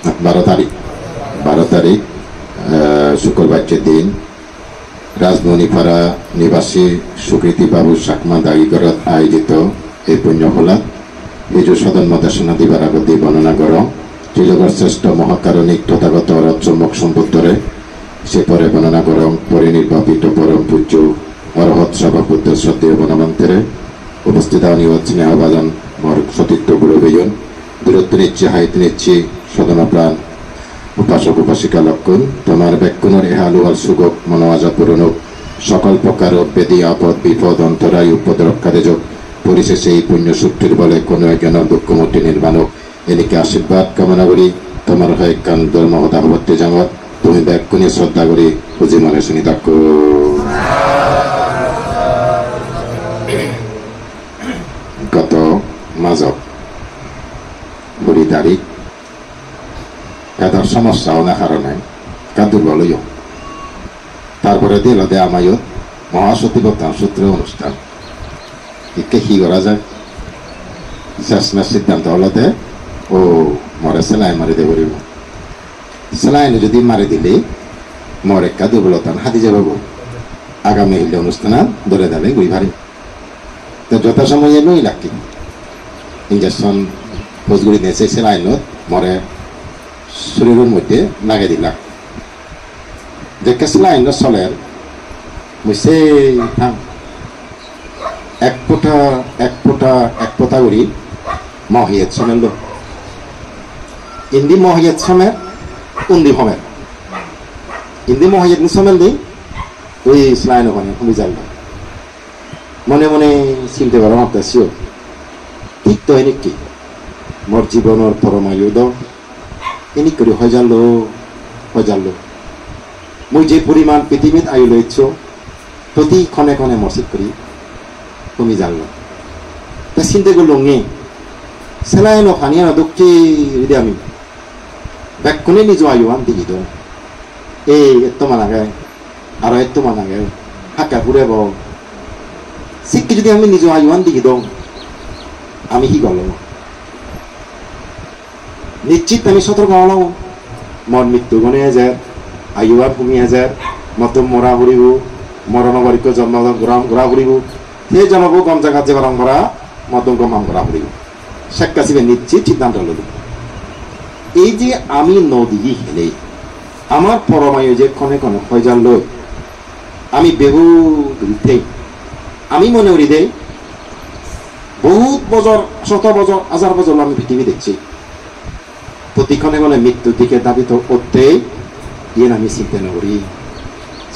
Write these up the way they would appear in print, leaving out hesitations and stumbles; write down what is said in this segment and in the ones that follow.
12 তারিখ শুক্রবারের দিন রাজমণিপাড়া নিবাসী সুকৃতি বাবু সাকমা দায়ীগড়ত আয়োজিত এই পুণ্যফলা হিজু সদন মদেশনা দিবার আগতে বর্ণনা কর শ্রীজগর শ্রেষ্ঠ মহাকারণিক তথাগত রজ্জমক সম্বুদ্ধরে সে পরে বর্ণনা কর পরিনির্বাপিত পরম পূজ্য অরহৎ সভাপুত্র শ্রদ্ধেয় বনমন্ত্রে উপস্থিত অনিয়ত স্নেহবাদন মর সতীর্থ গুরুবেজন দূরত্ব নিচ্ছে হাইত নিচ্ছি সদনপ্রাণ উপাসক উপাসিকা লক্ষণ তোমার ব্যাকুণের এহালুয়াল সুগক মনোয়াজা পূরণক সকল প্রকার বেদি আপদ বিপদ অন্তরায় উপদ্রবকারে যোগ পরিশেষে এই পুণ্য সূত্রের বলে কোনো জ্ঞান দুঃখমূর্তি নির্মাণক এদিকে আশীর্বাদ কামনা করি তোমার হয় কান ধর্মহতা হবত্তে জামত তুমি ব্যাকুণে শ্রদ্ধা করি বুঝি মনে শুনি তাক গত মাজক 20 তারিখ কাদার সমস্যাও না কারণে কাদুর বলইও তারপরে দিল দে আমায়ত মহাসতীবর্তন সূত্রে অনুষ্ঠান ইকে কি করা যায় শেষমের সিদ্ধান্ত হলো দে ও মরে সেলাই মারি দে বলিব সেলাইনে যদি মারি দিলে মরে একা দুর্বলতান হাতি যাব আগামী হিলে অনুষ্ঠান ধরে দিলে গুই ভারি তো যথাসময়ে নই লাগি ইঞ্জেকশন পোজগুড়ি দিয়েছে সেলাইনত মরে শরীরের মধ্যে লাগাই দিলাম দেখে সেলাইন চলের মুছে এক ফোঁটা করি মহিয়ত সমেল ইন্দি মহিয়ত সমের উন্দি সমের ইন্দি মহিয়ত সমেল দি ওই সেলাইন ওখানে তুমি জানল মনে মনে চিনতে পারো মাত্রাসিও ঠিক তো হয় নাকি মোর জীবনের পরমায়ু দ এনি করে হজালো মই যে পরিমাণ পৃথিবীত আয়ু লইছ প্রতি ক্ষণে ক্ষণে মসজিদ করি তুমি জানলো তা চিন্তা করলো গে সেলাইন ফানিয়া দক্ষে যদি আমি ব্যাকুণে নিজ আয়ু আন দিগি তো এই এত মানাগে আর এত মানাগে হাক্কা ঘুরে বল শিখকে যদি আমি নিজ আয়ু আন দিগি দো আমি কি গল নিশ্চিত আমি সতর্ক হলাম মর মৃত্যু গণে হাজার আয়ু আর ভূমি হাজার মত মরা ঘুরিব মরণ বাড়িকে জন্ম ঘোরা ঘুরিব সেই জন্মবো গম জায়গাত যে গরম করা মতম গম করা ঘুরিব শেখ কাসিমে নিশ্চিত সিদ্ধান্ত লল এই যে আমি নদী হেলে আমার পরমায়ু যে ক্ষণে ক্ষণে হয়ে লই আমি বেহু দিতেই আমি মনে করি দেই বহুত বছর শত বছর হাজার বছর আমি পৃথিবী দেখছি প্রতিক্ষণে ক্ষণে মৃত্যুর দিকে দাবিত করতেই ইয়ে আমি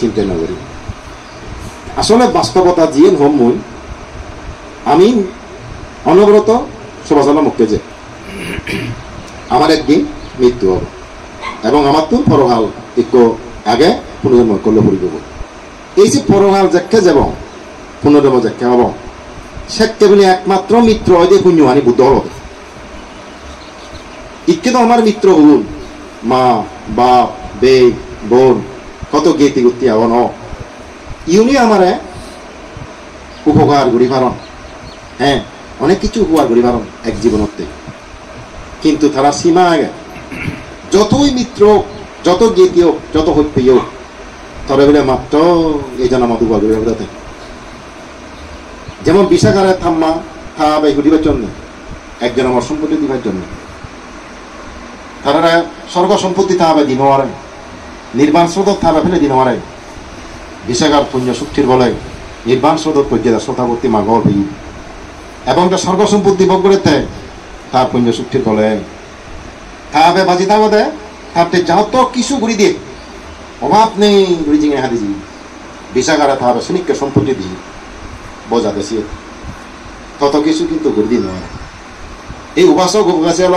চিন্তা নকরি আসলে বাস্তবতা যিয়ে হম মই আমি অনবরত সবাচলা মুখে যে আমার একদিন মৃত্যু হব এবং আমার তো পরহাল একটু আগে পুনর্জন্ম করলে পড়িব এই যে পরহাল যাকে যাব পুনর্জন্ম যাকে হব সেকে বলে একমাত্র মিত্র হয় যে পুণ্য আনি বুদ্ধ হল ইকে তো আমার মিত্র হল মা বাপ বে বোন কত গেতি গুতি আবন ইউনি আমারে উপকার করি পারন হ্যাঁ অনেক কিছু উপকার করি পারন এক জীবনতে কিন্তু তারা সীমা আগে যতই মিত্র যত গেতি হোক যত হইপি হোক তবে বলে মাত্র এই জন আমার উপকার করি যাতে যেমন বিশাখারে থাম্মা থাবে ঘুরিবার জন্য একজন আমার সম্পত্তি দিবার জন্য তারা স্বর্গ সম্পত্তি থাবে দিন মারে নির্বাণ স্রোত থাবে ফেলে দিন মারে বিশাখার পুণ্য শক্তির বলে নির্বাণ স্রোত পর্যায়ে শ্রোতাবর্তী মাগর হই এবং তার স্বর্গ সম্পত্তি ভোগ করে তার পুণ্য শক্তির বলে থাবে বাজি থাকবে দেয় তার যাও তো কিছু ঘুরি দিয়ে অভাব নেই ঘুরি জিঙে হাতে জি বিশাখারা থাবে সৈনিককে সম্পত্তি দিয়ে বোঝাতে সে তত কিছু কিন্তু ঘুরি দিন নয় এই উপাসক গাছে হল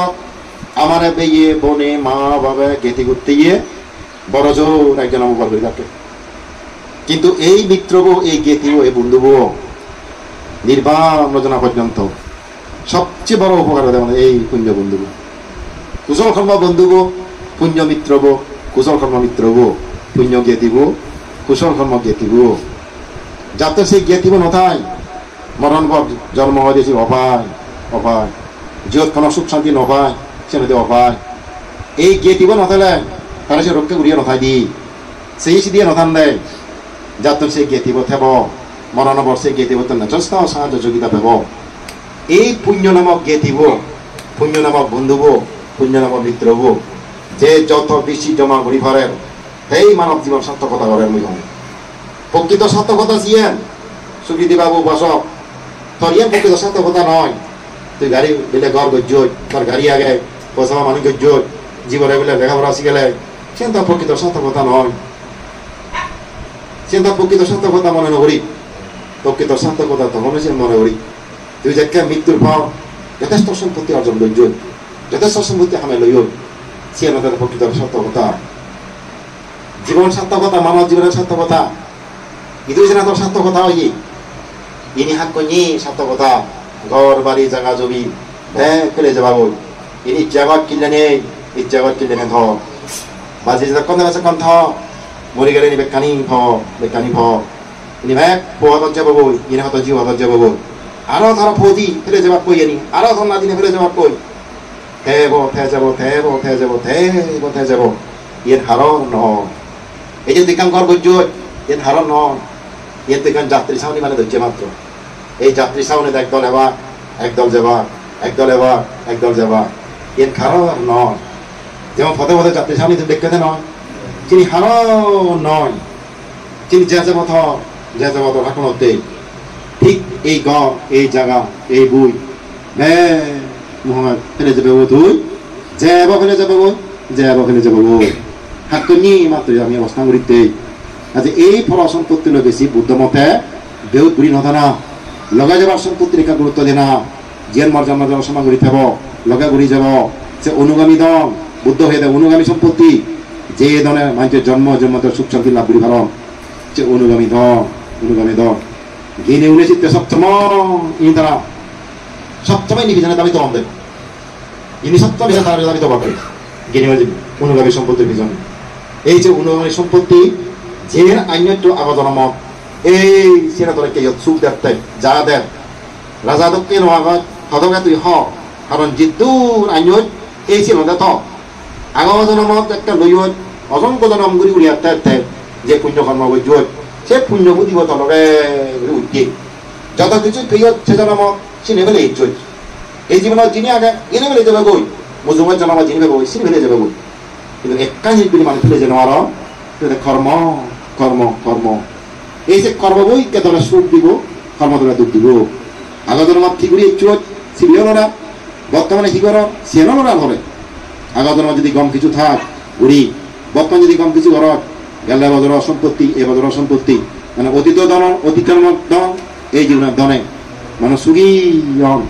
আমার বেয়ে বনে মা বাবা গেতি করতে গিয়ে বড় জোর একজন উপকার করে থাকে কিন্তু এই মিত্র বউ এই গেতি বউ এই বন্ধু বউ নির্বাণ রচনা পর্যন্ত সবচেয়ে বড় উপকার দেয় এই পুণ্য বন্ধু বউ কুশল কর্ম বন্ধু বউ পুণ্য মিত্র বউ কুশল কর্ম মিত্র বউ পুণ্য গেতি বউ কুশল কর্ম গেতি বউ যাতে সেই গেতি বউ নথায় মরণ জন্ম হয়ে অপায় অপায় জীবত কোনো সুখ শান্তি নপায় সেটা অপায় এই গেটিব নথালে তারা সে রক্ষে ঘুরিয়ে নথাই দি সেই দিয়ে নথান দেয় যাতন সে গেটিব থেব মরণবর সে গেটিব তো যথেষ্ট সাহায্য যোগিতা পাব এই পুণ্য নামক গেটিব পুণ্য নামক বন্ধুব পুণ্য নামক মিত্রব যে যত বেশি জমা ঘুরি ফেরে সেই মানব জীবন সার্থকতা করেন মই প্রকৃত সার্থকতা জিয়েন সুকৃতি বাবু বসক তোর ইয়ে প্রকৃত সার্থকতা নয় তুই গাড়ি বেলে ঘর গজ্জ তোর গাড়ি আগে পয়সা মানুষ গজ্জ জীবনে বেলে লেখাপড়া শিখেলে সে তো প্রকৃত সার্থকতা নয় সে তো প্রকৃত সার্থকতা মনে নকরি প্রকৃত সার্থকতা তখন সে মনে করি তুই যে মৃত্যুর পর যথেষ্ট সম্পত্তি অর্জন করছ যথেষ্ট সম্পত্তি আমি লই সে আমাদের প্রকৃত সার্থকতা জীবন সার্থকতা মানব জীবনের সার্থকতা ইদু যেন তোর সার্থকতা হয় ইনি হাত কই সার্থকতা ঘর বাড়ি জায়গা জমি ফেলে যাবা বই ইনি জাগত কিনলে নেই এই জাগত কিনলে নেই ধর বাজি যেটা কন্দে আছে কন্থ মরি গেলে বেকানি ফ ইনি ভেক পোহাত যাব বই ইনি হাত জীব হাত যাব বই আরো ধর ফৌজি ফেলে যাবা কই ইনি আরো ধর না দিনে ফেলে যাবা কই থেব থে যাব থেব থে যাব থেব থে যাব ইয়ের হারণ ন এই যে দিকাম ঘর গজ্জ এর হারণ ন এর দিকাম যাত্রী ছাউনি মানে ধরছে মাত্র এই যাত্রী ছাউনি একদল এবার একদল যাবা একদল এবার একদল যাবা এর কারণ নয় যেমন পথে পথে যাত্রী ছাউনি তুমি দেখতে নয় তিনি হারণ নয় তিনি যে যাবত ঠাকুরতে ঠিক এই গ এই জায়গা এই বই মোহাম্মদ ফেলে যাবে ও তুই যাব ফেলে যাবে বই যাব ফেলে যাবে বই হাত করি মাত্র আমি অবস্থান করিতে আজ এই ফল সম্পত্তি বেশি বুদ্ধমতে বেউত বুড়ি নথানা লগাই যাবার সম্পত্তির একা গুরুত্ব দে না জিয়ান মর্যাদা জনসভা ঘুরি থাকব লগা ঘুরি যাব সে অনুগামী দন বুদ্ধ হয়ে দেয় অনুগামী সম্পত্তি যে দনে মানুষের জন্ম সুখ শান্তি লাভ করি ভালো সে অনুগামী দন গিনে উনেছিতে সপ্তম ইনি তারা সপ্তমে নিবিধানে দাবি তরম দেব ইনি সপ্তম তারা দাবি তো বটে গিনে অনুগামী সম্পত্তির পিছনে এই যে অনুগামী সম্পত্তি যে আইনত্ব আবেদনমত এই সেটা তোরা কে সুখ দেখতে যা দেখ রাজা দক্ষে নোয়াগত হদকে তুই হ কারণ জিদ্দুর আইনত এই ছিল দেখ আবেদনমত একটা লইয়ত অসংখ্য জনম গুলি উড়িয়া যে পুণ্য কর্ম বৈজত সে পুণ্য বুদ্ধিব তলকে উঠে যত কিছু প্রিয় সে জনমত চিনে ফেলে ইজ্জত এই জীবনত যিনি আগে এনে ফেলে যাবে গই মুজুমত জনমত যিনি ফেলে চিনি ফেলে যাবে গই কিন্তু একটা জিনিস মানুষ ফেলে যেন আরো কর্ম কর্ম কর্ম এই যে কর্ম বই কে তোরা সুখ দিব কর্ম তোরা দুঃখ দিব আগত মত ঠিক করি ইচ্ছুক সিরিয়াল ওরা বর্তমানে কি করো সেনল ওরা ধরে আগত যদি কম কিছু থাক ঘুরি বর্তমানে যদি কম কিছু ঘর গেলে বদর সম্পত্তি এ বদর সম্পত্তি মানে অতীত দন অতিক্রমক দন এই জীবনের দনে মানে সুখী হন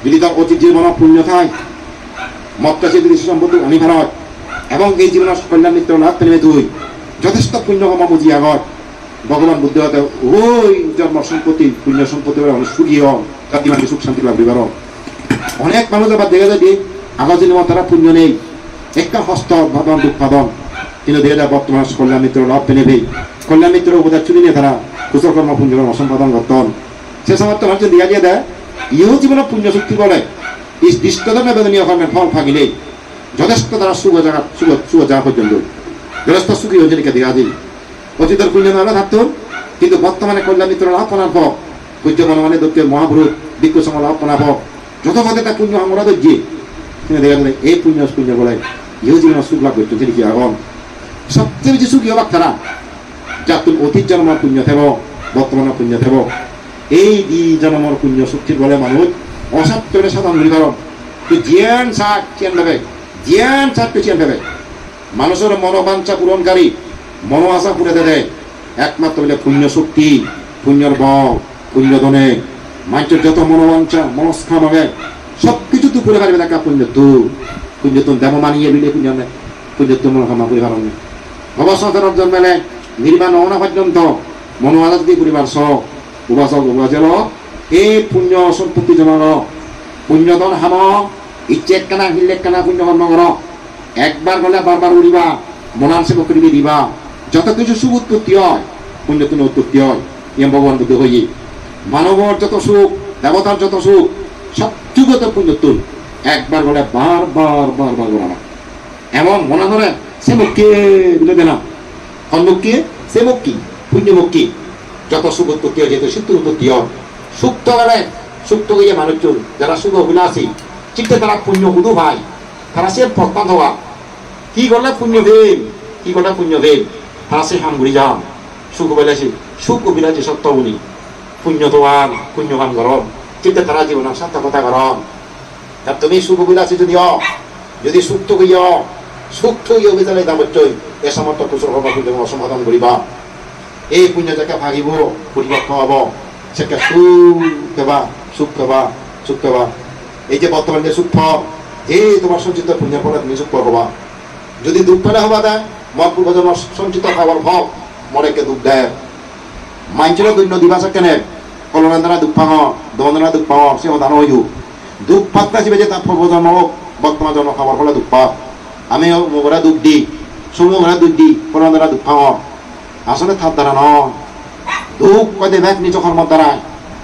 যদি তার অতীত জীবন পুণ্য থাক মত কাছে যদি সম্পত্তি আনি ভারত এবং এই জীবনের কল্যাণ মিত্র লাভ পেলে তুই যথেষ্ট পুণ্য কমা বুঝি আগত ভগবান বুদ্ধ হতে ওই জন্ম সম্পত্তি পুণ্য সম্পত্তি অনেক সুখী হন জাতি মানে সুখ শান্তি লাভ কর অনেক মানুষ আবার দেখা যায় যে আগত দিন তারা পুণ্য নেই একটা হস্ত ভাদন দুঃখ ভাদন কিন্তু দেখা যায় বর্তমান কল্যাণ মিত্র লাভ পেনে নেই কল্যাণ মিত্র উপদার চুরি নিয়ে তারা কুশল কর্ম পুণ্য অসম্পাদন করতেন সে সময় তো মানুষ দিয়া দিয়ে দেয় ইহ জীবনের পুণ্য শক্তি বলে এই দৃষ্টধর্মে বেদনীয় কর্মের ফল ভাগিলে যথেষ্ট তারা সুখ জায়গা পর্যন্ত যথেষ্ট সুখী হয়েছে দেখা দিই অতীতের পুণ্য নামে থাকতেন কিন্তু বর্তমানে কল্যাণ মিত্র লাভ পনার ভোগ পূজ্য মনমানে দক্ষের মহাপুরুষ বিক্ষ সময় লাভ পনা ভোগ যত পথে তার পুণ্য আমরা দর্জি কিন্তু দেখা গেলে এই পুণ্য বলে ইহ জীবনের সুখ লাভ করতো তিনি কি এখন সবচেয়ে বেশি সুখী হবাক তারা যার তুমি অতীত জন্মের পুণ্য থেব বর্তমানের পুণ্য থেব এই দুই জন্মের পুণ্য শক্তির বলে মানুষ অসাধ্যে সাধন ঘুরি পারব তুই জিয়ান শাক চিয়ান দেবে জিয়ান শাক তুই চিয়ান দেবে মানুষের মনোবাঞ্ছা পূরণকারী মনো আশা পুরে দেয় একমাত্র বলে পুণ্য শক্তি পুণ্যর বল পুণ্য দনে মানুষের যত মনোবাঞ্ছা মনস্কাম হবে সবকিছু তুই পুরে পারবে দেখা পুণ্য তুই দেব মানিয়ে বিলে পুণ্য নেই পুণ্য তুই মনোকামনা করে পারো না ভবসর জন্মেলে নির্বাণ অনা পর্যন্ত মনো আজাদ দিয়ে পরিবার সহ উপাসক উপাসেল এই পুণ্য সম্পত্তি জমার পুণ্যদন হাম ইচ্ছে একখানা হিলে একখানা পুণ্য কর্ম কর একবার গলে বারবার উড়িবা মনার সেবক করিবে দিবা যত কিছু সুখ উৎপত্তি হয় পুণ্য তুমি উৎপত্তি হয় এম ভগবান বুদ্ধ হইয়ে মানবর যত সুখ দেবতার যত সুখ সব যুগত পুণ্য তুল একবার গলে বারবার বারবার গোড়ানো এমন মনে করে সে মুখকে বলে দেনা হনমুখী সে মুখী পুণ্যমুখী যত সুখ উৎপত্তি হয় যেত শীত উৎপত্তি হয় সুপ্ত গেলে সুপ্ত গিয়ে মানুষজন যারা সুখ অভিলাষী চিত্তে তারা পুণ্য হুদু ভাই তারা সে পত্তা হওয়া কি করলে পুণ্য দেব কি করলে পুণ্য দেব তারা সে হামগুড়ি যান সুখ অভিলাষী সুখ অভিলাষী সত্য উনি পুণ্য তোয়ান পুণ্য কাম গরম চিত্তে তারা জীবন সার্থকতা গরম তার তুমি সুখ অভিলাষী যদি সুপ্ত গিয়ে সুখ গিয়ে অভিযানে দাম হচ্ছই এ সমর্থ কুশল হবা কিন্তু অসমাধান করিবা এই পুণ্য যাকে ভাগিব পরিবার খাওয়াব সেটা সুখ পেবা এই যে বর্তমান যে সুখ এই তোমার সঞ্চিত পুণ্যের ফলে তুমি সুখ হবা যদি দুঃখ পেলে হবা দেয় মর পূর্বজন্ম সঞ্চিত খাবার ভাব মরেকে দুঃখ দেয় মাইছিল দৈন্য দিবাসা কেনে কলনান্দনা দুঃখ পাঙ দন্দনা দুঃখ পাঙ সে দান হইব দুঃখ পাত্তা যাবে যে তার পূর্বজন্ম হোক বর্তমান জন্ম খাবার ফলে দুঃখ পাও আমি মোগরা দুঃখ দি সুমোগরা দুঃখ দি কলনান্দনা দুঃখ পাঙ আসলে তার দ্বারা নয় দুঃখ কয় দেখ নিজ কর্মর দ্বারা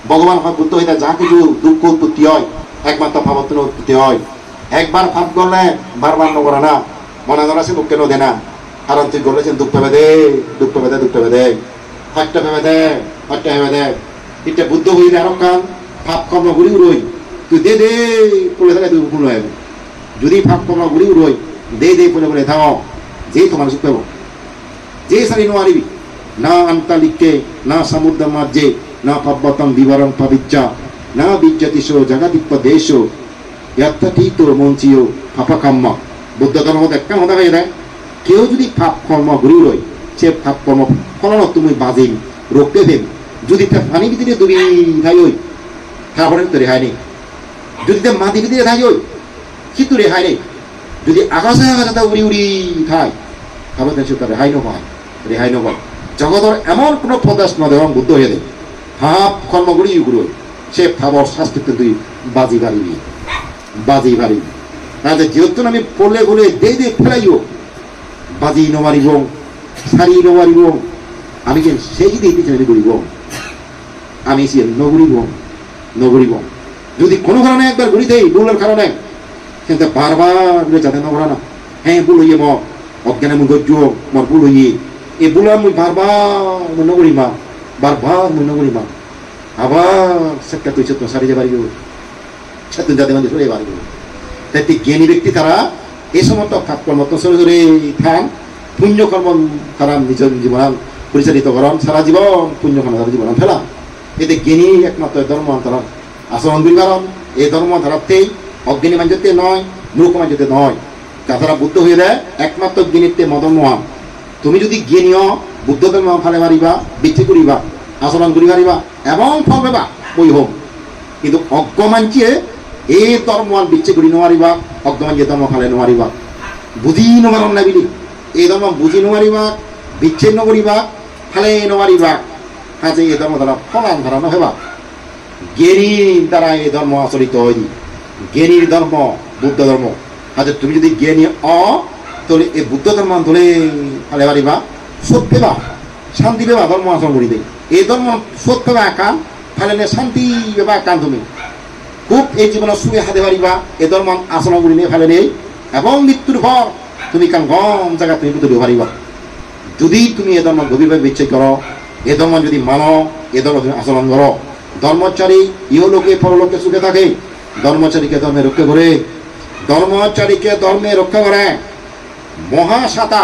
ভগবান হয় বুদ্ধ হইতে যা কিছু দুঃখ উৎপত্তি হয় একমাত্র ভাবত্ব উৎপত্তি হয় একবার ভাব করলে বারবার নগরে না মনে করা সে মুখ কেন দে না কারণ তুই করলে দুঃখ ভেবে দে হত্যা ভেবে দে এটা বুদ্ধ হইলে আরো কান ভাব কর্ম ঘুরি উড়ই তুই দে পড়ে থাকে তুই ভুল হয়ে যদি ভাব কর্ম ঘুরি উড়ই দে পড়ে থাও যে তোমার সুখ পাবো যে সারি নোয়ারিবি না আন্তালিকে না সমুদ্র মাঝে না পর্বতম বিবরণ পবিচ্চা না বিজ্জতিশো জগদিপ্প দেশো ইয়াত্তাতীত মঞ্চিও পাপকাম্য বুদ্ধ ধর্ম একটা কথা হয়ে দেয় কেউ যদি পাপ কর্ম ঘুরি রই সে পাপ কর্ম ফলন তুমি বাজেই রোখতে দেব যদি পানি ভিতরে তুমি ঠাই ওই তারপরে তো রেহাই নেই যদি মাটি ভিতরে ঠাই ওই কিন্তু রেহাই নেই যদি আকাশে উড়ি ঠাই তারপরে তার রেহাই নয় জগতের এমন কোনো প্রদেশ নদে বুদ্ধ হয়ে দেয় ভাব কর্মগুলি গুরু সে ভাবর শাস্তিতে তুই বাজি ভারিবি না যে যেহেতু আমি পড়লে বলে দে ফেলাইও বাজি নমারিব সারি নমারিব আমি কেন সেই দিতে করিব আমি সে নগরিব যদি কোনো কারণে একবার ঘুরি দেই ভুলের কারণে কিন্তু বারবার যাতে নগরা না হ্যাঁ ভুল হইয়ে মর অজ্ঞানে মুখ গজ্য মর ভুল হইয়ে এই বুলার মুই বারবার নগরিমা আবার সেটা তুই সত্য সারি যে বাড়িব সত্য যাতে মানে সরে বাড়িব তাই জ্ঞানী ব্যক্তি তারা এই সমস্ত কর্ম সরে সরে থান পুণ্যকর্ম তারা নিজের জীবন পরিচালিত করেন সারা জীবন পুণ্যকর্ম তারা জীবন ফেলা এতে জ্ঞানী একমাত্র ধর্ম তারা আচরণ করি কারণ এই ধর্ম তারাতেই অজ্ঞানী মাঞ্জতে নয় মূর্খ মাঞ্জতে নয় তারা বুদ্ধ হয়ে দেয় একমাত্র জ্ঞানীতে মদন মহান তুমি যদি জ্ঞানীয় বুদ্ধ ধর্ম ফালে মারিবা বিচ্ছি করিবা আচরণ করি পারিবা এবং ফল পাবা বই হোক কিন্তু অজ্ঞ মানচিয়ে এই ধর্ম বিচ্ছি করি নোৱাৰিবা অজ্ঞ মানচিয়ে ধর্ম ফালে নোৱাৰিবা বুঝি নমারণ না বিলি এই ধর্ম বুঝি নোৱাৰিবা বিচ্ছিন্ন করিবা ফালে নোৱাৰিবা কাজে এই ধর্ম দ্বারা ফলান ধারা নহবা জ্ঞানীর দ্বারা এই ধর্ম আচরিত হয় জ্ঞানীর ধর্ম বুদ্ধ ধর্ম কাজে তুমি যদি জ্ঞানী তাহলে এই বুদ্ধ ধর্ম ধরে ফালে পারিবা সোধ পেবা শান্তি পেবা ধর্ম আচরণ করি দেয় এই ধর্ম সোধ পেবা একা ফালে শান্তি পেবা একান তুমি খুব এই জীবনের সুখে হাতে পারিবা এই ধর্ম আচরণ করি নিয়ে ফেলে নেই এবং মৃত্যুর পর তুমি কান গম জায়গা তুমি বুঝতে পারিবা যদি তুমি এ ধর্ম গভীরভাবে বিচ্ছেদ করো এ ধর্ম যদি মানো এ ধর্ম তুমি আচরণ করো ধর্মচারী ইহলোকে পরলোকে সুখে থাকে ধর্মচারীকে ধর্মে রক্ষা করে ধর্মচারীকে ধর্মে রক্ষা করে মহাসাতা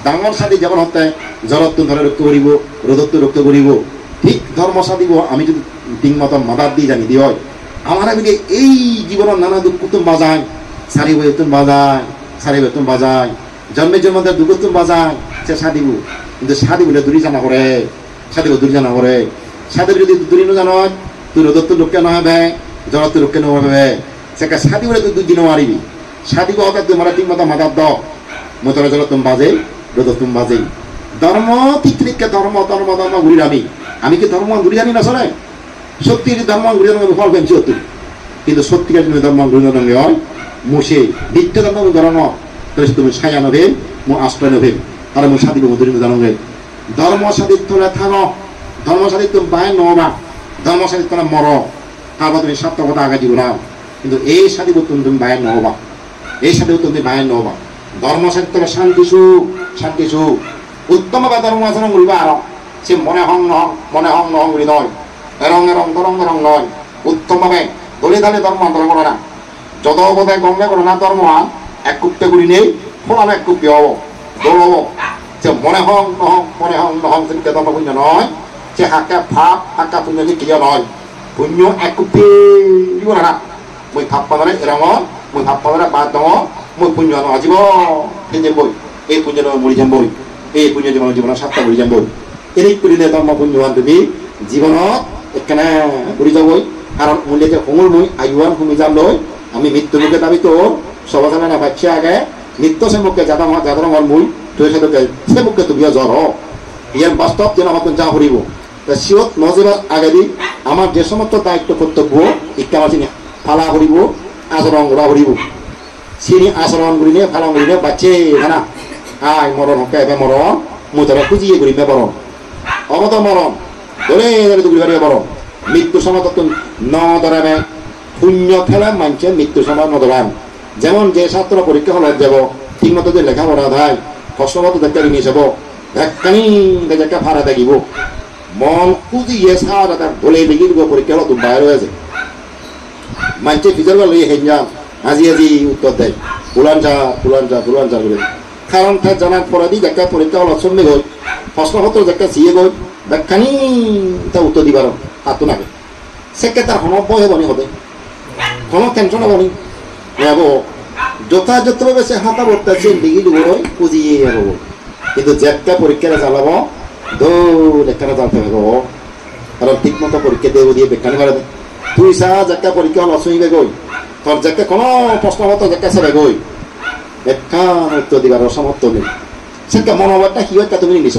ডাঙর সাথী যেমন হতে জলত্ব ধরে রক্ষা করিব রোদত্ব রক্ষা করিব ঠিক ধর্ম সাধিব আমি যদি ঠিক মতো মাদার দিয়ে জানি দিয়ে হয় আমার আমি এই জীবনের নানা দুঃখ তুমি বাজায় সারি বেতন বাজায় জন্মের জন্মতে দুঃখতুন বাজায় সে সাধিব কিন্তু সাধি বলে দূরি জানা করে সাধিব দূরি জানা করে সাধিব যদি দূরি জানো তুই রোদত্ব রক্ষা নহবে জলত্ব রক্ষা নহবে সেটা সাধি বলে তুই দুদিন মারিবি সাধিব হতে তুই মারা ঠিক মতো মাদার দ মতরে জল তুমি বাজে রোদ তুমি বাজে ধর্ম ঠিক ধর্ম ঘুরি আমি কি ধর্ম ঘুরি জানি না শোনে সত্যির ধর্ম ঘুরি জানি ফল পেয়েছি সত্যি কিন্তু সত্যিকার ধর্ম ঘুরি জানি হয় মুসে নিত্য ধর্ম ধর্ম তুমি ছায়া নভে মু আশ্রয় নভে তারা মু সাধি ধরি জানবে ধর্ম সাধিত থানো ধর্ম সাধিত তুমি বায় নবা ধর্ম সাধিত মর তারপর তুমি সার্থকতা আগে জীবন কিন্তু এই সাধিব তুমি বায় নহবা এই সাধিব তুমি বায় নহবা ধর্ম সত্য শান্তি সুখ শান্তি সুখ উত্তমভাবে ধর্ম আচরণ করিবা আর সে মনে হং নহং করি নয় এরং নয় উত্তমভাবে দলে দলে ধর্ম আন্দোলন করে না যত বোধে গঙ্গা করে না ধর্ম এক কুপ্তে করি নেই ফলানো এক কুপ্তে হব দৌড়ব যে মনে হং নহং সেটা ধর্ম পুণ্য নয় সে হাক্কা ভাব হাক্কা পুণ্য ক্রিয়া নয় পুণ্য এক কুপ্তে দিব না মই ভাব পালে এরং মই ভাব পালে বাদ দङ মই পুণ্য নজিব সেই যাবই এই পুণ্য মরি যাবই এই পুণ্য জীৱনৰ সাতটা মৰি যাবই এনেই কৰিলে ধৰ্ম পুণ্যৱান তুমি জীৱনত একেনে ঘূৰি যাবই কাৰণ মূল্য যে সমুৰ মই আয়ুৱান ভূমি যাম লৈ আমি মৃত্যু মুখে দাবি তো সবাজানে না বাচ্চা আগে নিত্য সে মুখে যাদর মই তুই সাথে সে মুখে তুমিও জ্বর ইয়ার বাস্তব যেন আমাকে যা হরিব তা সিওত নজেবার আগে দি আমার যে সমস্ত দায়িত্ব কর্তব্য ইকা আমার চিনি ফালা হরিব আচরণ করা হরিব চিনি আচরণ করি নিয়ে ফালা করি নিয়ে বাচ্চে না আয় মরণ হকে এবার মরণ মই তারা খুঁজিয়ে করি মে মরণ অবত মরণ ধরে দুগুলি বাড়িয়ে মরণ মৃত্যু সময় তখন ন ধরাবে শূন্য ফেলা মানছে মৃত্যু সময় নদরান যেমন যে ছাত্র পরীক্ষা হলে যাব ঠিক মতো যে লেখাপড়া দেয় ফসলত দেখা নিয়ে যাব ধাক্কানি দেখা ভাড়া দেখিব মন খুঁজিয়ে সারা তার ধরে দেখি দিব পরীক্ষা হলো বাইর হয়েছে মানছে ফিজার গেল হেঞ্জাম আজি উত্তর দেয় পুলান যা করে কারণ তার জানার পরে দি দেখা পরীক্ষা হলো সন্দেহ গই প্রশ্নপত্র দেখা চিয়ে গই ধাক্কানি তা উত্তর দিবার হাতও নাগে সেকে তার হনব্বই হবনি হবে কোনো টেনশন হবনি নেব যথাযথভাবে সে হাতা বর্তাছে ডিগি ডুবই পুজিয়ে হব কিন্তু যেটা পরীক্ষাটা চালাব দৌড় এখানে জানতে হবে কারণ ঠিক মতো পরীক্ষা দেব দিয়ে বেকানি মারে তুই সা যেটা পরীক্ষা হল অসুবিধে গই তোর যেটা কোনো প্রশ্ন মতো যেটা সেরে গই এখান উত্তর দিবার অসমর্থ নেই সেটা মনোভাবটা কি হয় তুমি নিছ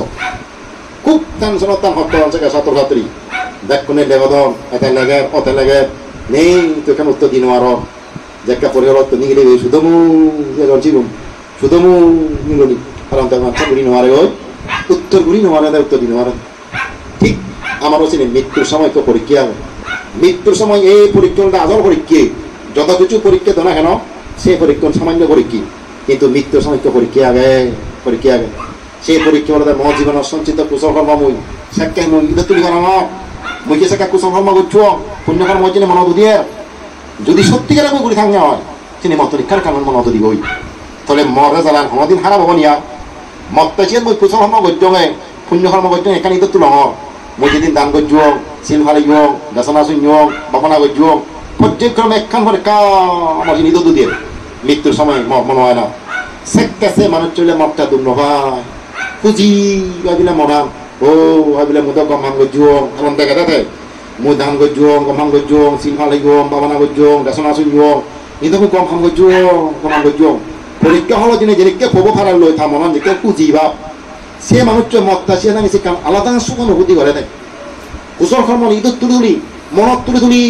খুব টেনশনত তার হত্য সেটা ছাত্রছাত্রী দেখ কোনে লেগদম এতে লাগে অতে লাগে নেই তুই এখানে উত্তর দিন আর যেটা পরিবার তো নিগলে শুধু জীবন শুধু নিগলি কারণ তার মাথা গুলি নেওয়ারে ওই উত্তর গুলি নেওয়ারে উত্তর দিন নেওয়ারে ঠিক আমারও চিনি মৃত্যুর সময় তো পরীক্ষা হবে মৃত্যুর সময় এই পরীক্ষণটা আজল পরীক্ষা যত কিছু পরীক্ষা দেনা কেন সেই পরীক্ষণ সামান্য পরীক্ষা কিন্তু মৃত্যুর সময় তো পরীক্ষা আগে সেই পরীক্ষা হলে মহ জীবনের সঞ্চিত কুশল কর্ম মই সেকে মই ইদা তুলি করা মই কি সেকা কুশল কর্ম করছো পুণ্যকর্ম মই চিনি মনত দিয়ে যদি সত্যিকার আমি ঘুরে থাকলে হয় তিনি মতরিক্ষার কারণ মনত দিবই তাহলে মরে জ্বালান হদিন হারা হব নিয়া মত্তাচিয়াত মই কুশল কর্ম করছো পুণ্য কর্ম করছো এখানে ইদা তুল মই যেদিন দান করছো চিল ভালো বেচনা শূন্য বাপনা করছো পর্যায়ক্রমে একখান করে আমার নিদ দিয়ে মৃত্যুর সময় মনে হয় না সেকাছে মানুষ চলে মতটা দুর্ন হয় খুঁজি ভাবিলে মনাম ও ভাবিলে মুদ গমান করছো এমন দেখা দেখে মই ধান গজুং গমহাং গজুং সিনহা লাগুং বাবানা গজুং দেশনা শুnyুং ইদকু গমহাং গজুং পরীক্ষা হলো দিনে যেদিকে ফবো ফারাল লই থামন যেকে কুজিবা সে মানুষ মতটা সে নাকি সে কাম আলাদা সুখ অনুভূতি করে দেয় কুশল কর্ম ইদত তুলি মনত তুলি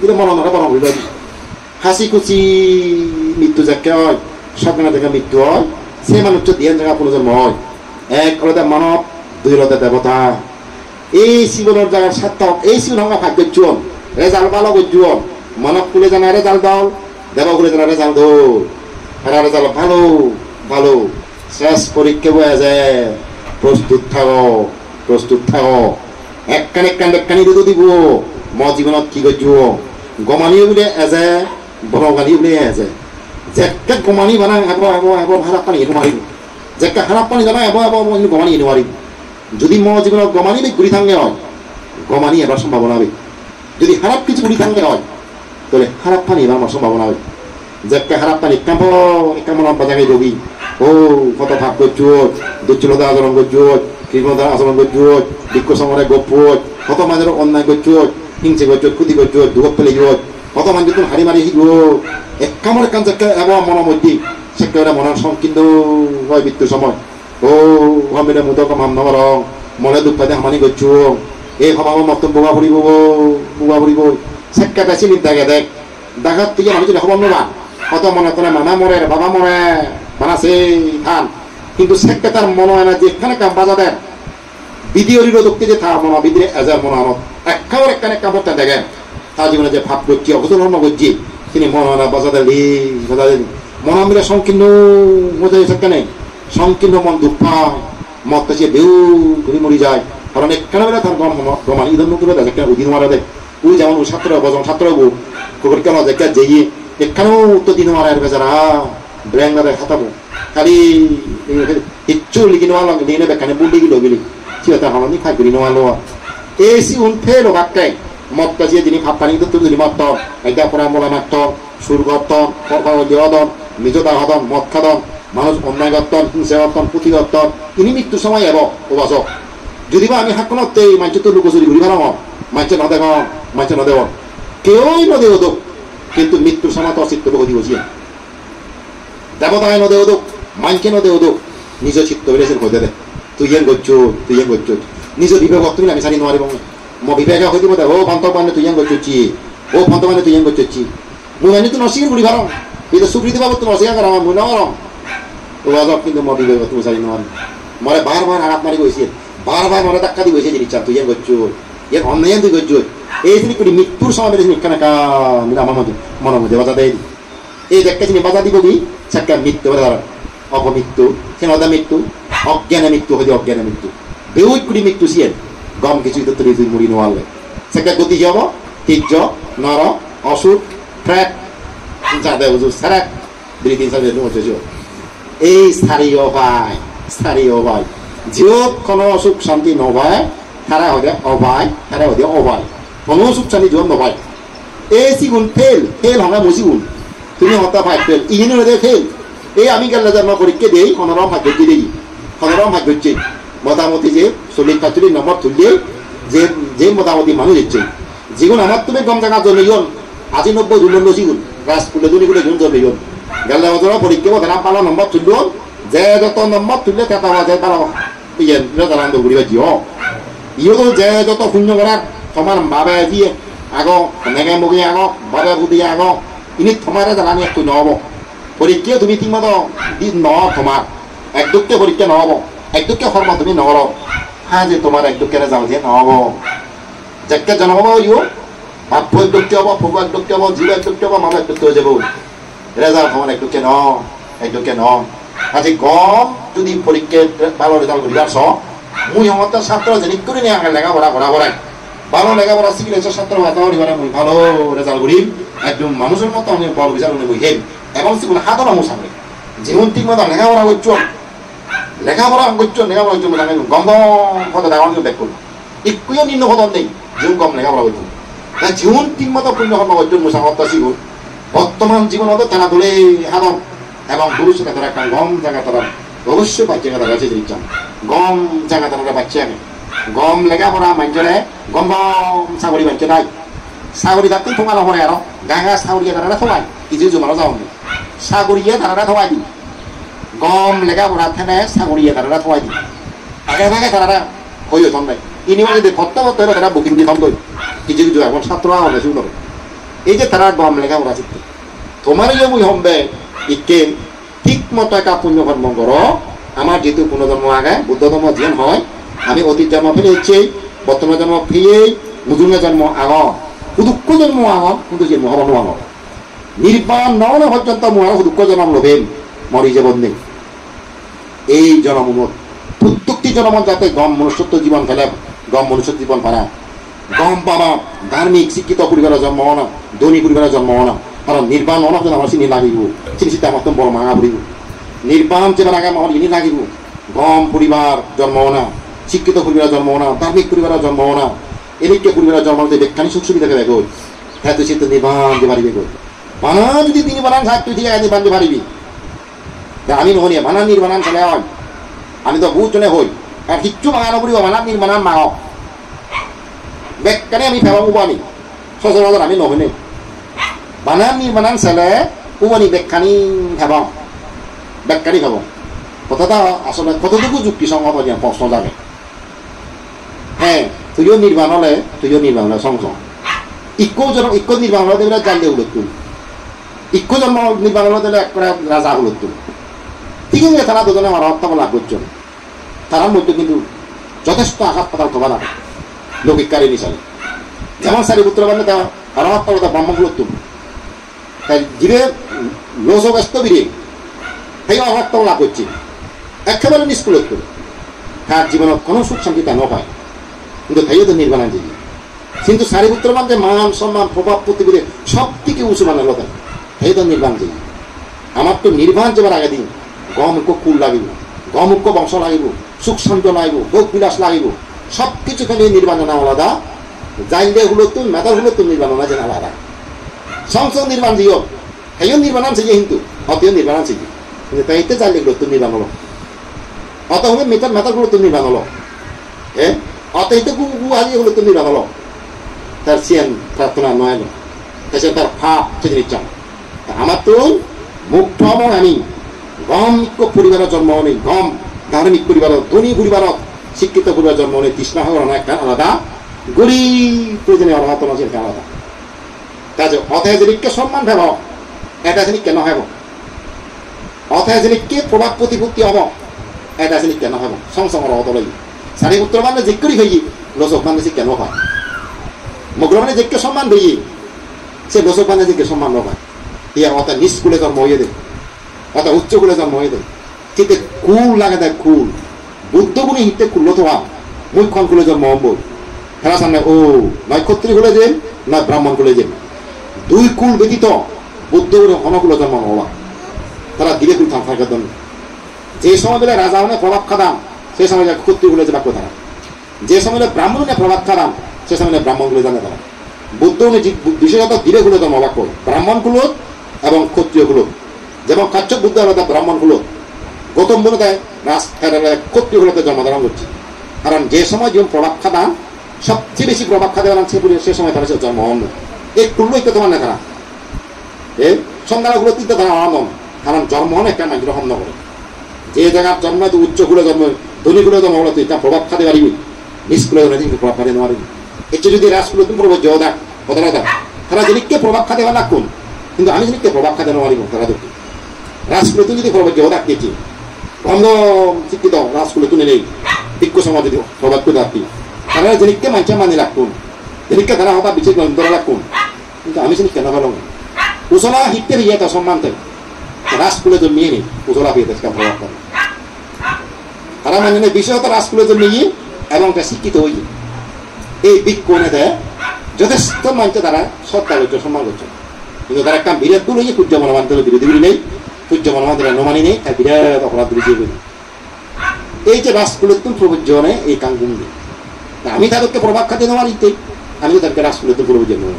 বলে মন নরা বরং হইল হাসি খুশি মৃত্যু যাকে হয় স্বপ্ন দেখা মৃত্যু হয় সে মানুষ ধ্যান জায়গা পুনর্জন্ম হয় এক আলাদা মানব দুই আলাদা দেবতা এই জীবনের জায়গার সার্থক এই জীবন আমরা ভাগ্য জুয়ন রেজাল্ট ভালো জুয়ন মানব কুলে জানা রেজাল্ট দাও দেব কুলে জানা রেজাল্ট দো এরা রেজাল্ট ভালো শেষ পরীক্ষা বয়ে যায় প্রস্তুত থাকো একখানি দুটো দিব ম জীবনত কি করছো গমানিও বলে এজে বড়গালি বলে এজে যেকে গমানি বানা এবার হারাপ পানি এনে মারিব যেকে হারাপ পানি জানা এবার গমানি এনে মারিব যদি ম জীবনত গমানি ঘুরি থাকলে হয় গমানি এবার সম্ভাবনা হবে যদি খারাপ কিছু ঘুরি থাকলে হয় তাহলে খারাপ পানি এবার আমার সম্ভাবনা হবে যেকে খারাপ পানি কেমন বাজারে যোগী ও কত ভাব করছো দুচ্ছলতা আচরণ করছো কৃষ্ণতা আচরণ করছো বিক্ষ সমরে গপ্প কত মানুষের অন্যায় করছো হিংসে করছো ক্ষতি করছো দুঃখ ফেলে কত মানুষ তুমি হারি মারি শিখব এক কামর কাম যেকে এবার মনের মধ্যে সেকেবারে মনের সংকীর্ণ হয় মৃত্যুর সময় ও ভাবিলে মুদ কমাম নরং মনে দুঃখ পাইতে হামানি করছো এই সমাগম মত বোগা ফুরিব সেকা বেশি নিদাগে দেখ দেখার থেকে আমি যদি খবর নেবা কত মনে করে মামা মরে বাবা মরে বানাছে ধান কিন্তু সেকা তার মনে হয় না যেখানে কাম বাজা দেন বিধিওরির দক্ষে যে থা মনে বিধি এজার মনে আনত একেবারে একখানে কাপড়টা দেখেন তার জীবনে যে ভাব করছি অবতরণ করছি তিনি মনে হয় না বাজা দেন মন মিলে সংকীর্ণ মজা থাকে না সংকীর্ণ মন দুঃখ পায় মত কাছে বেউ ঘুরি মরি যায় কারণ একখানে বেলা তার গমান ইদন নতুন একটা উদিন মারা দেয় ওই যেমন ছাত্র বজন ছাত্র বউ কুকুর কেন দেখা যেয়ে একখানেও উত্তর দিন মারার বেচারা ব্র্যাং না দেয় খাতাবো খালি কিচ্ছু লিখি নেওয়া লিখে নেবে এখানে বুল লিখি লগিলি ঠিক আছে হামানি খাই করি নেওয়া লোয়া এসি উনফে লোকাকাই মত কাছে যিনি খাপানি তো তুমি মত একটা পড়া মোলা মাত্র সুরগতন দেওয়াদন নিজতা হদন মদ খাদন মানুষ অন্যায় গত্তন হিংসা গত্তন পুঁথি গত্তন ইনি মৃত্যুর সময় এব ওবাসক যদি বা আমি হাকনত এই মাঞ্চ তো লুকোচুরি ঘুরি ভাড়াম মাঞ্চ নদেব মাঞ্চ নদেব কেউই নদেব দোক কিন্তু মৃত্যুর সময় তো অচিত্ত লোক বসিয়ে দেবতায় নদেব দোক মাঞ্চে নদেব দোক নিজ চিত্ত বেড়েছেন হইতে দে তুই এন করছো নিজ বিবেক তুমি আমি সারি নোয়ারি মো বিবেক হইতে বোধ ও ভন্ত মানে তুই এন করছি ও ভন্ত মানে তুই এন করছি মুই মানে তো নসিকে ঘুরি ভাড়াম এই তো সুকৃতি বাবদ তো নসিকা করা মুই নরম তো বাজক কিন্তু মো বিবেক তুমি সারি নোয়ারি মরে বারবার আঘাত মারি গৈছে বারবার মনে ধাক্কা দিয়ে গৈছে জিনিস তুই এন করছো এর অন্যায় তুই করছো এই যিনি করি মৃত্যুর সময় বেড়েছেন এখানে আমার মধ্যে মনের মধ্যে বাজা দেয় এই দেখা চিনি বাজা দিব কি সেটা মৃত্যু অপমৃত্যু সেনদা মৃত্যু অজ্ঞানে মৃত্যু হয়ে অজ্ঞানে মৃত্যু বেউই কুড়ি মৃত্যু সিয়েন গম কিছুই তো তুই মুড়ি নোয়ালে সেটা গতি হব তীর্য নর অসুখ ফ্র্যাক যাদে বুঝু সারাক দুই তিন সাল এই সারি অভায় জিওত কোনো অসুখ শান্তি নভায় তারা হয়ে অভায় তারা হয়ে অভায় কোনো অসুখ শান্তি জীবন নভায় এই সিগুণ ফেল হবে মুসিগুণ তুমি হতা ভাই ফেল ইহিনী হয়ে ফেল এই আমি গেলে জন্ম পরীক্ষা দিই কোনোরকম ভাগ্য দিই কোনোরকম ভাগ্য হচ্ছে মোটামুটি যে 40-45 নম্বর তুললে যে মোটামুটি মানুষ হচ্ছে যেগুন আমার তুমি গম জায়গা জমিগুন আজি 90 দুলন সিগুন ক্লাস স্কুলে দুনিগুলো গুণ জমিগুন গেলে বছর পরীক্ষা তারা পালা নম্বর তুলল যে যত নম্বর তুললে তেতা বাজে তারা ইয়ে জানান ঘুরি বাজি ইয়ে তো যে যত শূন্য করার তোমার বাবে দিয়ে আগ নেগে মুগি আগ বাবে বুদ্ধি আগ ইনি তোমার জানানি একটু নহব পরীক্ষা তুমি ঠিকমতো ন তোমার একদুককে পরীক্ষা নহব একদুককে কর্ম তুমি নকর হ্যাঁ যে তোমার একদুককে যাও যে নহব যাকে জন্ম ইউ ভাব একদুককে হব ভোগ একদুককে হব জীব একদুককে হব মামা একদুককে হয়ে যাব রেজাল্ট তোমার একদুককে ন আজি গম যদি পরীক্ষা ভালো রেজাল্ট করি আসছ মুই আমার ছাত্র যেনিক করে নিয়ে আগে লেখাপড়া করাই ভালো লেখাপড়া শিখিলে ছাত্র বাতাবরণ মুই ভালো রেজাল্ট করিম একদম মানুষের মতো আমি বড় বিচার মুই হেম এবং সেগুলো হাতও আমার সামনে যেমন ঠিক মতো লেখাপড়া করছো লেখাপড়া মানে গম কত ডাঙর দেখ করবো একটুও নিম্ন পদন নেই যেমন গম লেখাপড়া করছো যেমন ঠিক মতো পুণ্য কর্ম করছো মুসাফত শিখুন বর্তমান জীবনত তারা ধরে হাতন এবং ভবিষ্যতে তারা একটা গম জায়গা তারা অবশ্যই বাচ্চা তারা কাছে দিচ্ছেন গম জায়গা তারা বাচ্চা আগে গম লেখাপড়া মাঞ্চরে গম চাকরি বাচ্চা নাই চাকরি থাকতেই থোকানো পরে আরো গাঙা চাকরিয়ে তারা থোকায় কিছু জমানো যাও চাকরিয়ে তারা থোকাই দি গম লেখাপড়া থেনে চাকরিয়ে তারা থোকাই দি আগে ভাগে তারা হয়ে থন নাই ইউনিভার্সিটি ভর্তা করতে হলে তারা বুকিং দিয়ে থন কিছু কিছু এখন ছাত্র হলে শুরু করে এই যে তারা গম লেখাপড়া শিখতে তোমার যে মুই হম্বে ইকে ঠিক মতো একা পুণ্য কর্ম করো আমার যেহেতু পুনর্জন্ম আগে বুদ্ধ ধর্ম জীবন হয় আমি অতীত জন্ম ফিরে হচ্ছে বর্তমান জন্ম ফিরে মুজুমে জন্ম আগ দুঃখ জন্ম আগ কিন্তু যে মহাবন আগ নির্বাণ নন পর্যন্ত মহার দুঃখ জন্ম লোভেন মরি যে বন্ধে এই জনমত প্রত্যেকটি জনমত যাতে গম মনুষ্যত্ব জীবন ফেলে গম মনুষ্যত্ব জীবন ফেলা গম পাবা ধার্মিক শিক্ষিত পরিবারের জন্ম না ধনী পরিবারের জন্ম না কারণ নির্বাণ অনেক আমার চিনি লাগিব চিনি চিন্তা আমার বড় মাঙা পড়িব নির্বাণ যেবার আগে আমার ইনি লাগিব গম পরিবার জন্ম না শিক্ষিত পরিবারের জন্ম না ধার্মিক পরিবারের জন্ম না এদিকে পরিবারের জন্ম হতে বেখানি সুখ সুবিধাকে দেখো হ্যাঁ তুই সে তো নির্বাণ যে পারিবে গো বানা যদি তিনি বানান থাক তুই ঠিক আছে নির্বাণ যে পারিবি আমি নহনি বানান নির্বাণান চলে হয় আমি তো বহুত জনে হই আর কিচ্ছু বাঙানো করিব বানান নির্বাণান মাহ বেকানে আমি ফেবা উবানি সচরাচর আমি নহনে বানান নির্বাণান ছেলে উবানি বেখানি ফেবা বেকানি খাব কথাটা আসলে কতটুকু যুক্তিসঙ্গত প্রশ্ন জাগে হ্যাঁ তুইও নির্বাণ হলে সংসং ইক্য নির্বাণ হলে দেবে জানলে উল্লেখ তুল ইক্য জন্ম নির্বাণ হলে দিলে এক রাজা উল্লেখ তুল ঠিক আছে তারা দুজনে আমার হত্যা লাভ করছেন তারার মধ্যে কিন্তু যথেষ্ট আঘাত পাতাল থবা লাগে লৌকিকারী নিশালে যেমন সারি পুত্র বান্ধে তা হত্যা ব্রহ্মগুলো তুল তাই জীবে লস ব্যস্ত বিরে সেই অভাবটাও লাভ করছে একেবারে নিষ্কুলত করে তার জীবনত কোনো সুখ শান্তি তা নয় কিন্তু তাইও তো নির্বাণ আনছে কিন্তু সারিপুত্র মানে মান সম্মান প্রভাব প্রতিপদে সব থেকে উঁচু বানালো তাই তাই তো নির্বাণ যে আমার তো নির্বাণ যাবার আগে দিন গমুখ কুল লাগিব গমুখ বংশ লাগিব সুখ শান্তি লাগিব ভোগ বিলাস লাগিব সব কিছু খালি নির্বাণ না আলাদা যাইলে হলো তো মেধার হলো তো নির্বাণ না যেন আলাদা সংসদ নির্বাণ দিও তাইও নির্বাণ আনছে যে কিন্তু অতিও নির্বাণ আনছে কিন্তু তাইতে যাইলে হলো তো নির্বাণ হলো অত হবে মেটার মেটার হলো তো নির্বাণ হলো হ্যাঁ অতএতে আজি হলো তো নির্বাণ হলো তার সিয়ান প্রার্থনা নয় তাছাড়া তার ভাব সেদিন ইচ্ছা আমার তো মুগ্ধ আমি গম পরিবারের জন্ম নেই গম ধার্মিক পরিবার ধনী পরিবার শিক্ষিত পরিবার জন্ম নেই তৃষ্ণা হওয়ার একটা আলাদা গরিব প্রয়োজনে অর্হত নজর আলাদা কাজে অথয়াজনিককে সম্মান ভেব এটা জনিক কেন হব অথয়াজনিককে প্রভাব প্রতিপত্তি হব এটা জনিক কেন হব সংসংর অত লাগি সারি উত্তর মানে যে করি হই লোচক মানে যে কেন হয় মগ্র মানে যে সম্মান দিই সে লোচক মানে যে সম্মান নয় ইয়া অত নিষ্কুলে জন্ম হয়ে দেয় অত উচ্চকুলে জন্ম হয়ে দেয় কিন্তু কুল লাগে দেয় কুল বুদ্ধগুণী হিতে কুল্লো তো ভাব মুখ্যণ কুলে জন্ম অম্বল খেলা সামনে ও নক্ষত্রী কুলে যে না ব্রাহ্মণ কুলে যে দুই কুল ব্যতীত বুদ্ধগুণী অনকুল জন্ম হওয়া তারা দিলে কুল থাকার জন্য যে সময় বেলা রাজা হনে প্রভাব খাদাম সে সময় ক্ষত্রী কুলে যে বাক্য তারা যে সময় ব্রাহ্মণ প্রভাব খাদাম সে সময় ব্রাহ্মণ কুলে জানে তারা বুদ্ধ বিশেষত ধীরে কুলে জন্ম বাক্য ব্রাহ্মণ কুল এবং ক্ষত্রিয় কুল যেমন কাচ্চক বুদ্ধ আলাদা ব্রাহ্মণ কুল গৌতম বুদ্ধ ক্ষত্রিয় কুলতে জন্মধারণ করছে কারণ যে সময় যেমন প্রভাব খাদাম সবচেয়ে বেশি প্রভাব খাদে সে সময় তারা সে জন্ম হন এই কুল্লই তো তোমার না তারা এই সন্ধ্যাগুলো তিনটে তারা আনন্দ কারণ জন্ম হন একটা মানুষ গ্রহণ করে যে জায়গার জন্ম তো উচ্চ কুলে জন্ম ধনী কুলে জন্ম হলো তুই তা প্রভাব খাতে পারিবি নিষ্কুলে জন্ম কিন্তু প্রভাব খাতে পারিবি একটু যদি রাজকুলে তুমি প্রভাব জয় দেখ কতটা দেখ তারা জিনিসকে প্রভাব খাতে পারে না কোন কিন্তু আমি জিনিসকে প্রভাব খাতে পারিব তারা দেখি রাজকুলে তুমি যদি প্রভাব জয় দেখছি অন্ধ শিক্ষিত রাজকুলে তুমি নেই ভিক্ষু সমাজ যদি প্রভাব করে রাখি তারা জিনিসকে মানুষের মানে রাখুন জিনিসকে তারা হঠাৎ বিশেষ ধরে রাখুন কিন্তু আমি জিনিস কেন ভালো উচলা হিটতে ভিয়ে তো সম্মান থাকে রাজকুলে জন্মিয়ে নেই উচলা ভিয়ে তাকে প্রভাব করে তারা মানে বিশেষত রাজকুলে জন্মিয়ে এবং তা শিক্ষিত হই এই দিক কোনে দেয় যথেষ্ট মানছে তারা শ্রদ্ধা করছে সম্মান করছে কিন্তু তারা একটা বিরাট গুলো সূর্য মনোমান্তের বিরোধী করি নেই সূর্য মনোমান্তের নমানি নেই তার বিরাট অপরাধ বিরোধী করি এই যে রাজকুলের তুম প্রবজ্জনে এই কাঙ্গুম নেই আমি তাদেরকে প্রভাব খাতে নেওয়ার ইতে আমি তো তাদেরকে রাজকুলের তুম প্রবজ্জন নেব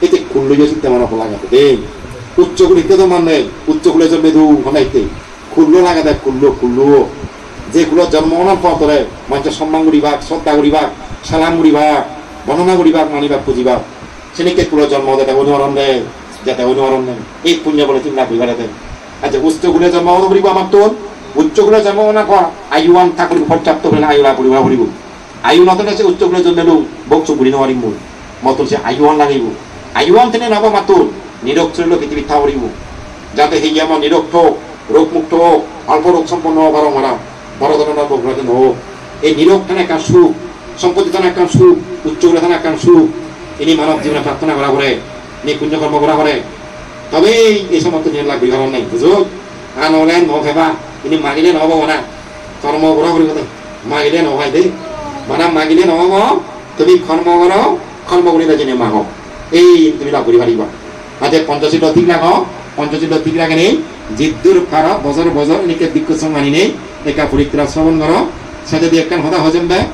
এতে খুললো যে তেমন অপ লাগাতে দেয় উচ্চগুলিতে তো মানে উচ্চগুলো জন্মে দু ঘনাইতে খুললো লাগা দেয় খুললো যেগুলো জন্ম হওয়ার পর তোরে মানুষের সম্মান করিবাক শ্রদ্ধা করিবাক সালাম করিবাক বর্ণনা করিবাক মানিবাক পুজিবাক সেদিকে কুলো জন্ম যাতে অনুহরণ দেয় যাতে অনুহরণ দেয় এই পুণ্য বলে তুমি লাভ করিবার দেয় আচ্ছা উচ্চগুলো জন্ম হওয়া করিব আমার তোর উচ্চগুলো জন্ম হওয়ার পর আয়ুয়ান ঠাকুর পর্যাপ্ত করে আয়ুলা পরিবার করিব আয়ু নতুন আছে উচ্চগুলো জন্মেলো বক্স বুড়ি নেওয়ারিম মূল মতন সে আয়ুয়ান লাগিব আয়ুয়ান তেনে নব মাতুর নিরক্ষর লোকে মিথ্যা করিব যাতে সেই আমার নিরক্ষ রোগমুক্ত হোক অল্প রোগ সম্পন্ন হোক আরো মারা বড় ধরনের রোগ হোক এই নিরোগ থানে একটা সুখ সম্পত্তি থানে একটা সুখ উচ্চগুলো থানে একটা সুখ ইনি মানব জীবনে প্রার্থনা করা করে ইনি পুণ্যকর্ম করা করে তবেই এই সমস্ত নিয়ম লাগবে কারণ নাই বুঝো আর নহলে নভেবা ইনি মাগিলে নহব না কর্ম করা করিব মাগিলে নহয় দেই মানে মাগিলে নহব তুমি কর্ম করো কর্ম কৰি যিনি মাগ এই তুমি লাভ কৰি পাৰিবা আজ পঞ্চশীল ঠিক লাগ পঞ্চশীল ঠিক লাগে নেই জিদ্দুর ফার বজর বজর এনেকে দিগ্গজ মানি নেই একা পরিত্রা শ্রবণ করো সে যদি একটা হতা হজম দেয়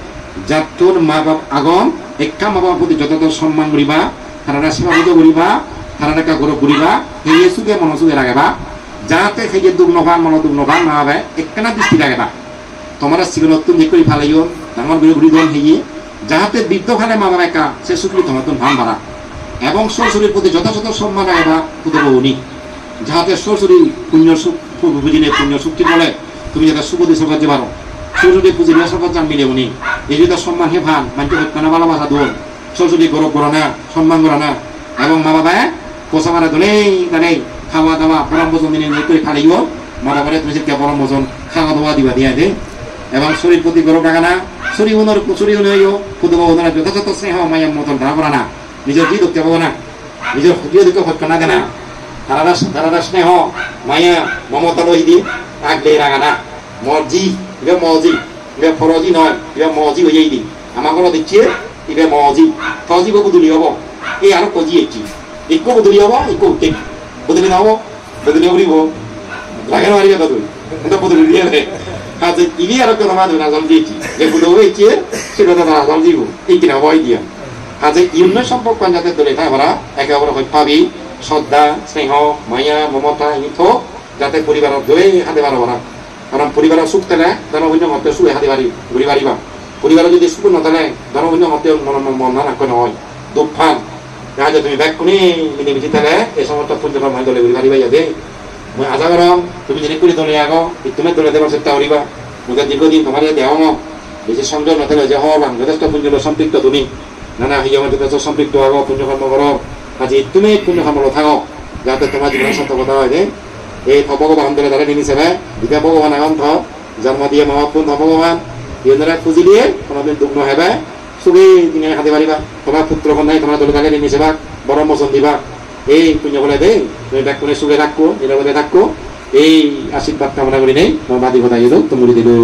যার মা বাপ আগম একটা মা বাবার প্রতি যত সম্মান করিবা তারা সেবাবুত করিবা তারা একটা গৌরব করিবা সেই চুকে মনোযোগে রাখবা যাতে সেই দুখ নভান মন দুখ নভান মা বাবাই একখানা দৃষ্টি রাখবা তোমার জীবনত তুমি করে ভালাইও ডাঙর বিরোধী দল হেয়ে যাহাতে বৃদ্ধ খালে মা বাবা একা সে সুখী তোমার ভান বাড়া এবং শ্বশুরের প্রতি যথাযথ সম্মান রাখবা পুতো বৌনি যাহাতে শ্বশুরি পুণ্য সুখ বুঝিনে পুণ্য শক্তি বলে তুমি যাতে সুপতি সরকার যে পারো শ্বশুরি পুঁজি সরকার জান মিলে উনি এই যদি সম্মান হে ভান মানতে হত্যা ভালোবাসা দোল শ্বশুরি গৌরব করা না সম্মান করা না এবং মা বাবা পোষা মারা দোলেই তাই খাওয়া দাওয়া পরম ভোজন দিনে করে খালিও মা বাবারে তুমি সেটা পরম ভোজন খাওয়া দাওয়া দিবা দিয়া দে এবং শরীর প্রতি গৌরব রাখা না শরীর হইও পুতবা ওনারা যথাযথ স্নেহ মায়ের মতন ধারা করা না নিজের কি দেখতে পাবো না নিজের ক্ষতিও দিকে হত্যা না দেনা তারা স্নেহ মায়া মমতা লই দি আগলে রাঙানা মর্জি ইবে মজি ইবে ফরজি নয় ইবে মজি হয়ে দি আমাকে দিচ্ছে ইবে মজি ফরজি বদলি হব এই আর কজি এটি ইকো বদলি হব ইকো উঠে বদলি না হব বদলি হব লাগে না আরিয়া তুই এটা বদলি দিয়ে রে কাজে ইবি আর কোন মাঝে না জলদি এটি যে বদলি হয়েছে সেটা না জলদি এই কিনা বই দিয়া কাজে ইউনিয়ন সম্পর্ক যাতে ধরে না আমরা একেবারে হয় পাবি শ্রদ্ধা স্নেহ মায়া মমতা ইথো যাতে পরিবারের ধরে হাতে পারবো না কারণ পরিবারের সুখ থাকলে ধর্মভিন্ন মতে সুখে হাতে পারি ঘুরি পারিবা পরিবারের যদি সুখ নথাকে ধর্মভিন্ন মতে মন না রাখবে নহয় দুঃখান দেখা যায় তুমি ব্যাগ কোনে মিলিমিশি থাকলে এই সমস্ত পুঞ্জকর্ম দলে ঘুরি পারিবা যাতে মই আশা করম তুমি যদি করে দলে আগ তুমি দলে দেবার চেষ্টা করিবা মুখে দীর্ঘদিন তোমার দেহ বেশি সংযোগ নথাকে যে হবান যথেষ্ট পুঞ্জল সম্পৃক্ত তুমি নানা হিয়ামে যথেষ্ট সম্পৃক্ত আগ পুঞ্জকর্ম করো আজি তুমি পুণ্যকর্ম থাকো যাতে তোমার জীবনের সার্থকতা হয় যে এই ভগবান ধরে তারা নিয়ে নিছে দ্বিতীয় ভগবান এখন জন্ম দিয়ে মহাপুন ভগবান ইউনারা খুঁজি দিয়ে কোনোদিন দুগ্ন হেবে চুগে তিনি হাতে পারিবা তোমার পুত্র কন্যাই তোমার দলে তাকে নিয়ে সেবা বরম বচন দিবা এই পুণ্য বলে দেই তুমি ব্যাগ কোনে চুগে থাকো নিরাপদে থাকো এই আশীর্বাদ কামনা করি নেই মই বাদী ঘটাই দিলো তুমি দিলো